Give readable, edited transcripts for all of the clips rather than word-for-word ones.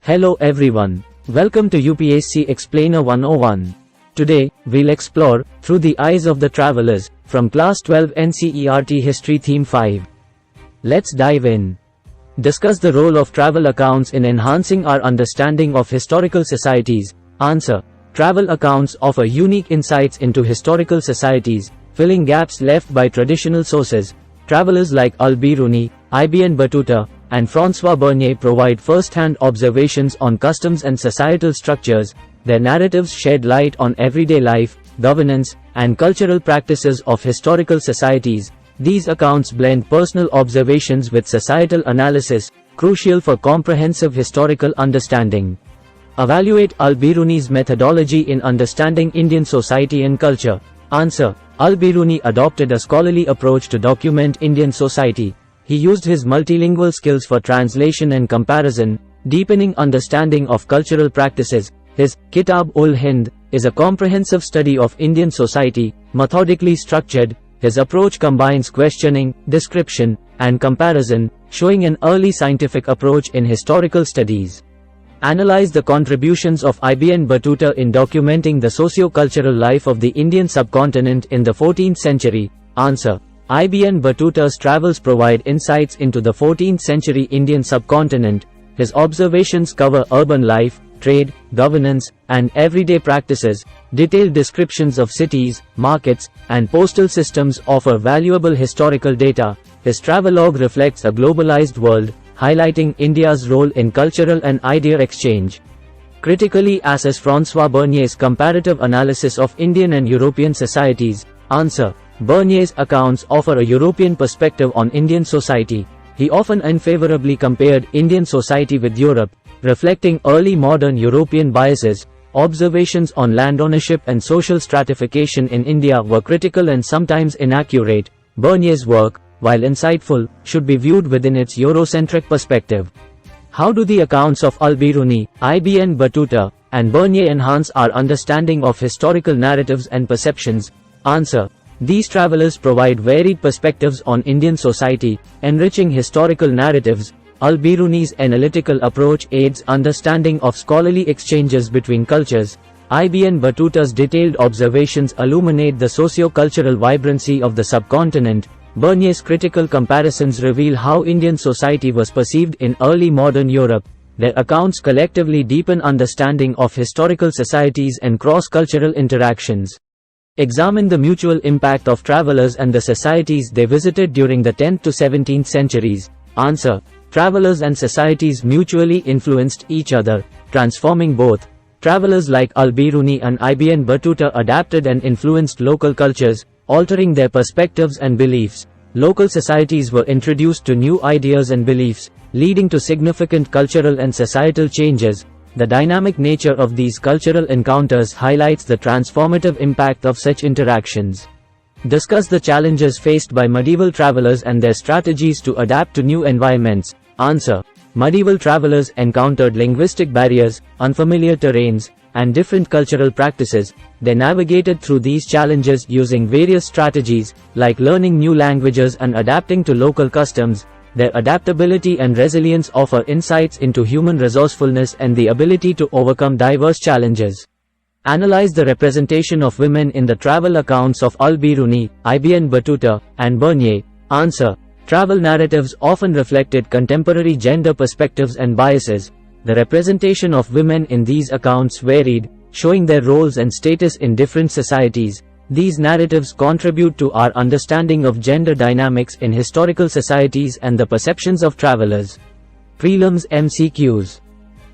Hello everyone. Welcome to UPSC Explainer 101. Today, we'll explore, through the eyes of the travelers, from Class 12 NCERT History Theme 5. Let's dive in. Discuss the role of travel accounts in enhancing our understanding of historical societies. Answer. Travel accounts offer unique insights into historical societies, filling gaps left by traditional sources. Travelers like Al-Biruni, Ibn Battuta, and François Bernier provide first-hand observations on customs and societal structures. Their narratives shed light on everyday life, governance, and cultural practices of historical societies. These accounts blend personal observations with societal analysis, crucial for comprehensive historical understanding. Evaluate Al-Biruni's methodology in understanding Indian society and culture. Answer. Al-Biruni adopted a scholarly approach to document Indian society. He used his multilingual skills for translation and comparison, deepening understanding of cultural practices. His Kitab-ul-Hind is a comprehensive study of Indian society, methodically structured. His approach combines questioning, description, and comparison, showing an early scientific approach in historical studies. Analyze the contributions of Ibn Battuta in documenting the socio-cultural life of the Indian subcontinent in the 14th century. Answer. Ibn Battuta's travels provide insights into the 14th century Indian subcontinent. His observations cover urban life, trade, governance, and everyday practices. Detailed descriptions of cities, markets, and postal systems offer valuable historical data. His travelogue reflects a globalized world, highlighting India's role in cultural and idea exchange. Critically assess François Bernier's comparative analysis of Indian and European societies. Answer. Bernier's accounts offer a European perspective on Indian society. He often unfavorably compared Indian society with Europe, reflecting early modern European biases. Observations on land ownership and social stratification in India were critical and sometimes inaccurate. Bernier's work, while insightful, should be viewed within its Eurocentric perspective. How do the accounts of Al-Biruni, Ibn Battuta, and Bernier enhance our understanding of historical narratives and perceptions? Answer. These travelers provide varied perspectives on Indian society, enriching historical narratives. Al-Biruni's analytical approach aids understanding of scholarly exchanges between cultures. Ibn Battuta's detailed observations illuminate the socio-cultural vibrancy of the subcontinent. Bernier's critical comparisons reveal how Indian society was perceived in early modern Europe. Their accounts collectively deepen understanding of historical societies and cross-cultural interactions. Examine the mutual impact of travelers and the societies they visited during the 10th to 17th centuries. Answer. Travelers and societies mutually influenced each other, transforming both. Travelers like Al-Biruni and Ibn Battuta adapted and influenced local cultures, altering their perspectives and beliefs. Local societies were introduced to new ideas and beliefs, leading to significant cultural and societal changes. The dynamic nature of these cultural encounters highlights the transformative impact of such interactions. Discuss the challenges faced by medieval travelers and their strategies to adapt to new environments. Answer. Medieval travelers encountered linguistic barriers, unfamiliar terrains, and different cultural practices. They navigated through these challenges using various strategies, like learning new languages and adapting to local customs. Their adaptability and resilience offer insights into human resourcefulness and the ability to overcome diverse challenges. Analyze the representation of women in the travel accounts of Al-Biruni, Ibn Battuta, and Bernier. Answer. Travel narratives often reflected contemporary gender perspectives and biases. The representation of women in these accounts varied, showing their roles and status in different societies. These narratives contribute to our understanding of gender dynamics in historical societies and the perceptions of travelers. Prelims MCQs.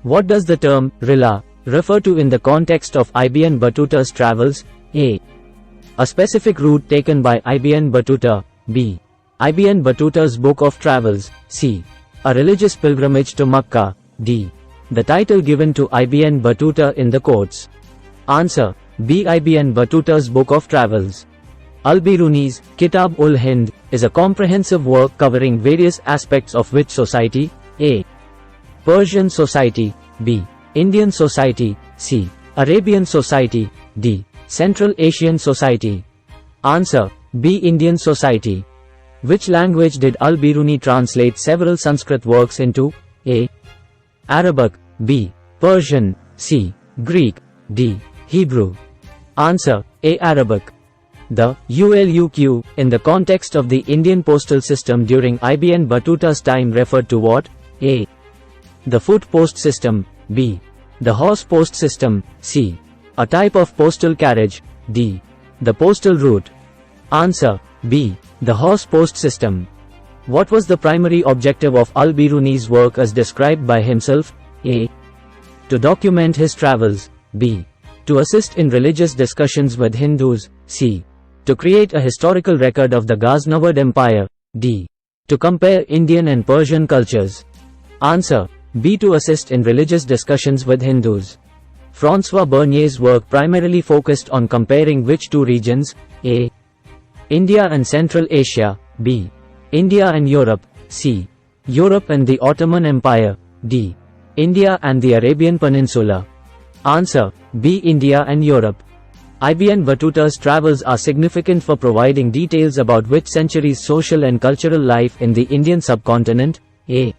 What does the term "rilla" refer to in the context of Ibn Battuta's travels? A. A specific route taken by Ibn Battuta. B. Ibn Battuta's book of travels. C. A religious pilgrimage to Makkah. D. The title given to Ibn Battuta in the courts. Answer. B. Ibn Battuta's book of travels. Al-Biruni's Kitab-ul-Hind is a comprehensive work covering various aspects of which society? A. Persian society. B. Indian society. C. Arabian society. D. Central Asian society. Answer. B. Indian society. Which language did Al-Biruni translate several Sanskrit works into? A. Arabic. B. Persian, C. Greek, D. Hebrew. Answer A. Arabic. The ULUQ in the context of the Indian postal system during Ibn Battuta's time referred to what? A. The foot post system, B. The horse post system, C. A type of postal carriage, D. The postal route. Answer B. The horse post system. What was the primary objective of Al-Biruni's work as described by himself? A. To document his travels, B. To assist in religious discussions with Hindus, C. To create a historical record of the Ghaznavid Empire, D. To compare Indian and Persian cultures. Answer B. To assist in religious discussions with Hindus. François Bernier's work primarily focused on comparing which two regions? A. India and Central Asia, B. India and Europe, C. Europe and the Ottoman Empire, D. India and the Arabian Peninsula. Answer B. India and Europe. Ibn Battuta's travels are significant for providing details about which century's social and cultural life in the Indian subcontinent? A.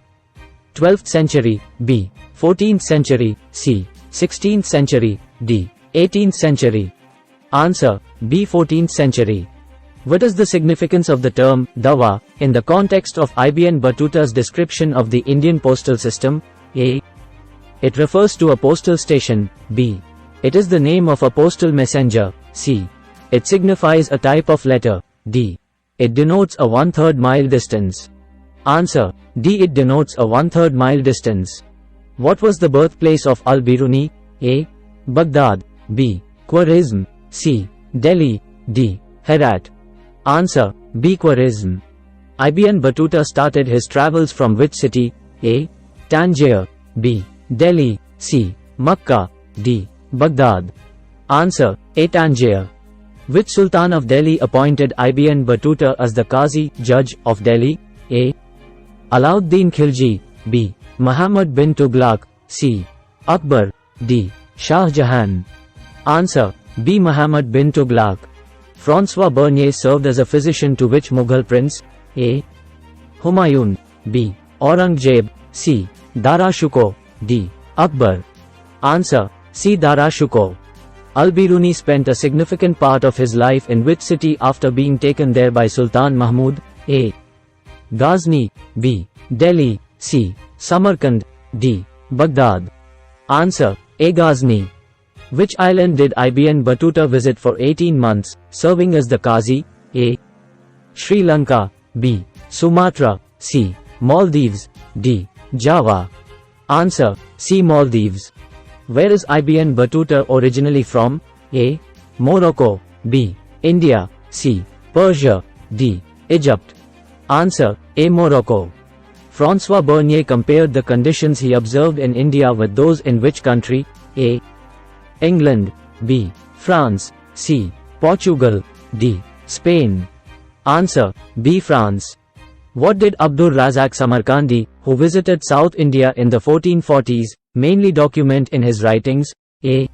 12th century, B. 14th century, C. 16th century, D. 18th century. Answer B. 14th century. What is the significance of the term dawa in the context of Ibn Battuta's description of the Indian postal system? A. It refers to a postal station, B. It is the name of a postal messenger, C. It signifies a type of letter, D. It denotes a 1/3 mile distance. Answer D. It denotes a 1/3 mile distance. What was the birthplace of Al-Biruni? A. Baghdad, B. Khwarizm, C. Delhi, D. Herat. Answer B. Khwarizm. Ibn Battuta started his travels from which city? A. Tangier, B. Delhi, C. Makkah, D. Baghdad. Answer A. Tangier. Which Sultan of Delhi appointed Ibn Battuta as the Qazi, judge, of Delhi? A. Alauddin Khilji, B. Muhammad bin Tughlaq, C. Akbar, D. Shah Jahan. Answer B. Muhammad bin Tughlaq. François Bernier served as a physician to which Mughal prince? A. Humayun, B. Aurangzeb, C. Dara Shikoh, D. Akbar. Answer C. Dara Shikoh. Al-Biruni spent a significant part of his life in which city after being taken there by Sultan Mahmud? A. Ghazni, B. Delhi, C. Samarkand, D. Baghdad. Answer A. Ghazni. Which island did Ibn Battuta visit for 18 months, serving as the Qazi? A. Sri Lanka, B. Sumatra, C. Maldives, D. Java. Answer C. Maldives. Where is Ibn Battuta originally from? A. Morocco, B. India, C. Persia, D. Egypt. Answer A. Morocco. François Bernier compared the conditions he observed in India with those in which country? A. England, B. France, C. Portugal, D. Spain. Answer B. France. What did Abdur Razak Samarkandi, who visited South India in the 1440s, mainly document in his writings? A.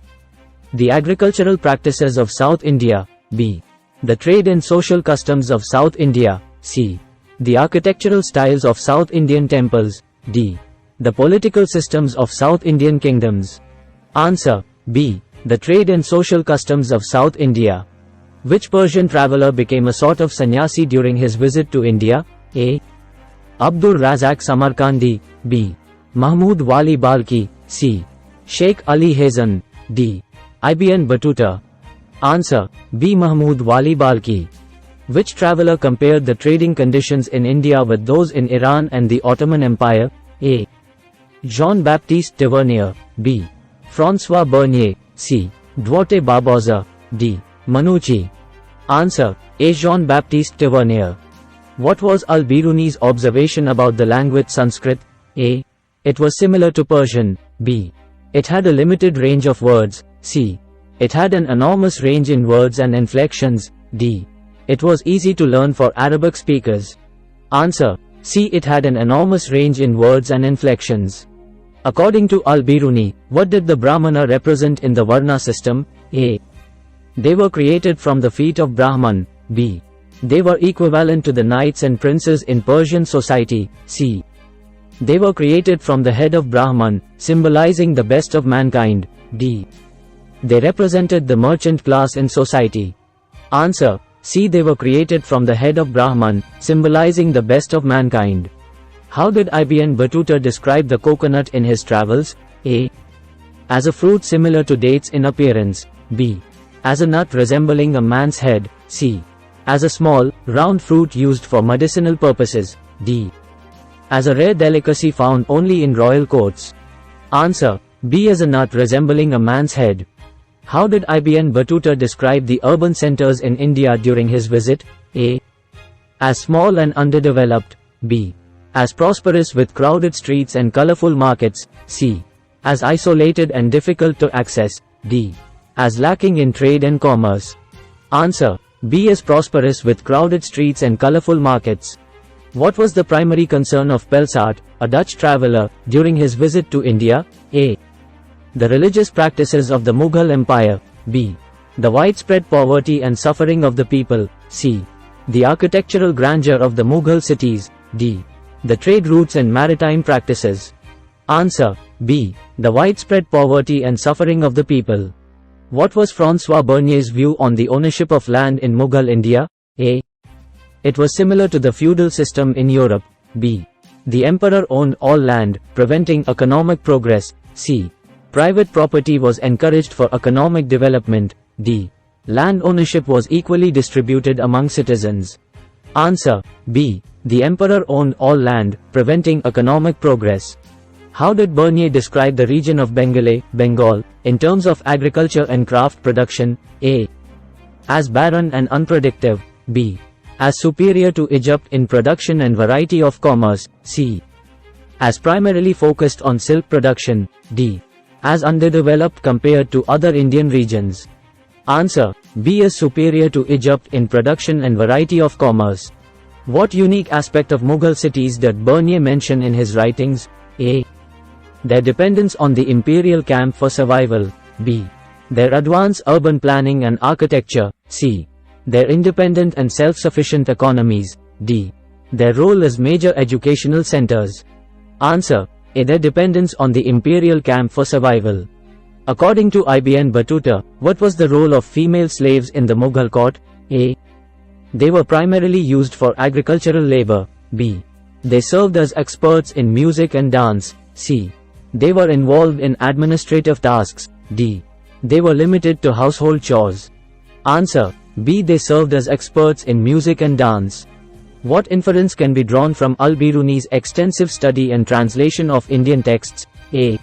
The agricultural practices of South India, B. The trade and social customs of South India, C. The architectural styles of South Indian temples, D. The political systems of South Indian kingdoms. Answer B. The trade and social customs of South India. Which Persian traveler became a sort of sannyasi during his visit to India? A. Abdur Razak Samarkandi, B. Mahmud Wali Balkhi, C. Sheikh Ali Hazan, D. Ibn Battuta. Answer B. Mahmud Wali Balkhi. Which traveler compared the trading conditions in India with those in Iran and the Ottoman Empire? A. Jean-Baptiste Tavernier, B. François Bernier, C. Duarte Barbosa, D. Manucci. Answer A. Jean-Baptiste Tavernier. What was Al-Biruni's observation about the language Sanskrit? A. It was similar to Persian, B. It had a limited range of words, C. It had an enormous range in words and inflections, D. It was easy to learn for Arabic speakers. Answer C. It had an enormous range in words and inflections. According to Al-Biruni, what did the Brahmana represent in the Varna system? A. They were created from the feet of Brahman, B. They were equivalent to the knights and princes in Persian society, C. They were created from the head of Brahman, symbolizing the best of mankind. D. They represented the merchant class in society. Answer. C. They were created from the head of Brahman, symbolizing the best of mankind. How did Ibn Battuta describe the coconut in his travels? A. As a fruit similar to dates in appearance. B. As a nut resembling a man's head. C. As a small, round fruit used for medicinal purposes. D. As a rare delicacy found only in royal courts. Answer. B. As a nut resembling a man's head. How did Ibn Battuta describe the urban centers in India during his visit? A. As small and underdeveloped. B. As prosperous with crowded streets and colorful markets. C. As isolated and difficult to access. D. As lacking in trade and commerce. Answer. B. As prosperous with crowded streets and colorful markets. What was the primary concern of Pelsart, a Dutch traveler, during his visit to India? A. The religious practices of the Mughal Empire. B. The widespread poverty and suffering of the people. C. The architectural grandeur of the Mughal cities. D. The trade routes and maritime practices. Answer. B. The widespread poverty and suffering of the people. What was François Bernier's view on the ownership of land in Mughal India? A. It was similar to the feudal system in Europe. B. The emperor owned all land, preventing economic progress. C. Private property was encouraged for economic development. D. Land ownership was equally distributed among citizens. Answer. B. The emperor owned all land, preventing economic progress. How did Bernier describe the region of Bengal, in terms of agriculture and craft production? A. As barren and unproductive. B. As superior to Egypt in production and variety of commerce. C. As primarily focused on silk production. D. As underdeveloped compared to other Indian regions. Answer. B. As superior to Egypt in production and variety of commerce. What unique aspect of Mughal cities did Bernier mention in his writings? A. Their dependence on the imperial camp for survival. B. Their advanced urban planning and architecture. C. Their independent and self-sufficient economies. D. Their role as major educational centers. Answer. A. Their dependence on the imperial camp for survival. According to Ibn Battuta, what was the role of female slaves in the Mughal court? A. They were primarily used for agricultural labor. B. They served as experts in music and dance. C. They were involved in administrative tasks. D. They were limited to household chores. Answer. B. They served as experts in music and dance. What inference can be drawn from Al-Biruni's extensive study and translation of Indian texts? A.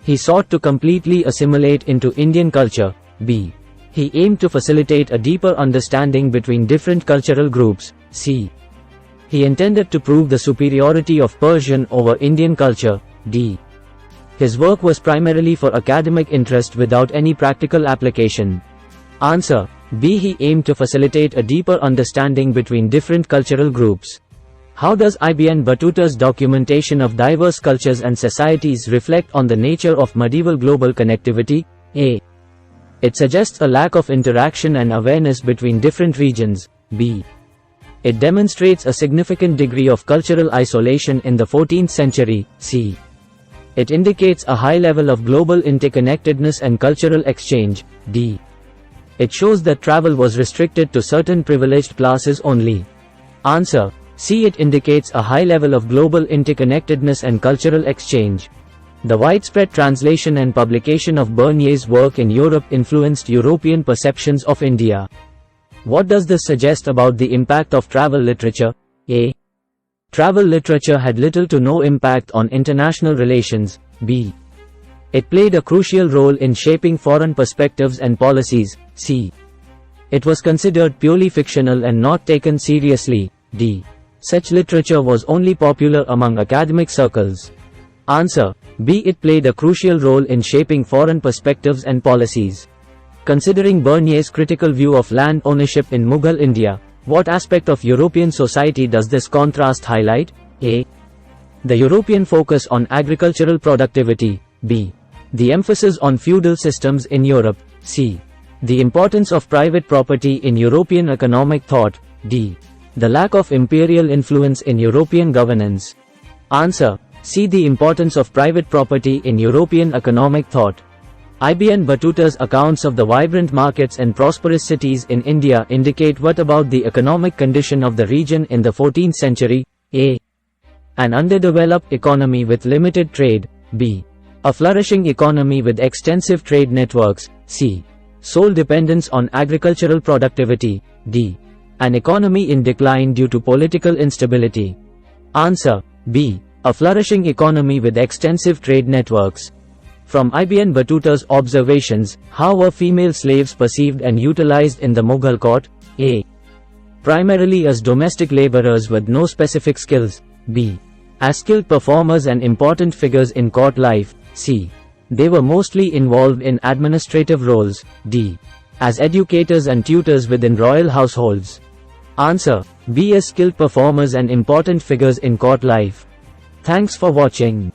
He sought to completely assimilate into Indian culture. B. He aimed to facilitate a deeper understanding between different cultural groups. C. He intended to prove the superiority of Persian over Indian culture. D. His work was primarily for academic interest without any practical application. Answer. B. He aimed to facilitate a deeper understanding between different cultural groups. How does Ibn Battuta's documentation of diverse cultures and societies reflect on the nature of medieval global connectivity? A. It suggests a lack of interaction and awareness between different regions. B. It demonstrates a significant degree of cultural isolation in the 14th century. C. It indicates a high level of global interconnectedness and cultural exchange. D. It shows that travel was restricted to certain privileged classes only. Answer. C. It indicates a high level of global interconnectedness and cultural exchange. The widespread translation and publication of Bernier's work in Europe influenced European perceptions of India. What does this suggest about the impact of travel literature? A. Travel literature had little to no impact on international relations. B. It played a crucial role in shaping foreign perspectives and policies. C. It was considered purely fictional and not taken seriously. D. Such literature was only popular among academic circles. Answer. B. It played a crucial role in shaping foreign perspectives and policies. Considering Bernier's critical view of land ownership in Mughal India, what aspect of European society does this contrast highlight? A. The European focus on agricultural productivity. B. The emphasis on feudal systems in Europe. C. The importance of private property in European economic thought. D. The lack of imperial influence in European governance. Answer. C. The importance of private property in European economic thought. Ibn Battuta's accounts of the vibrant markets and prosperous cities in India indicate what about the economic condition of the region in the 14th century? A. An underdeveloped economy with limited trade. B. A flourishing economy with extensive trade networks. C. Sole dependence on agricultural productivity. D. An economy in decline due to political instability. Answer: B. A flourishing economy with extensive trade networks. From Ibn Battuta's observations, how were female slaves perceived and utilized in the Mughal court? A. Primarily as domestic laborers with no specific skills. B. As skilled performers and important figures in court life. C. They were mostly involved in administrative roles. D. As educators and tutors within royal households. Answer: B. As skilled performers and important figures in court life. Thanks for watching.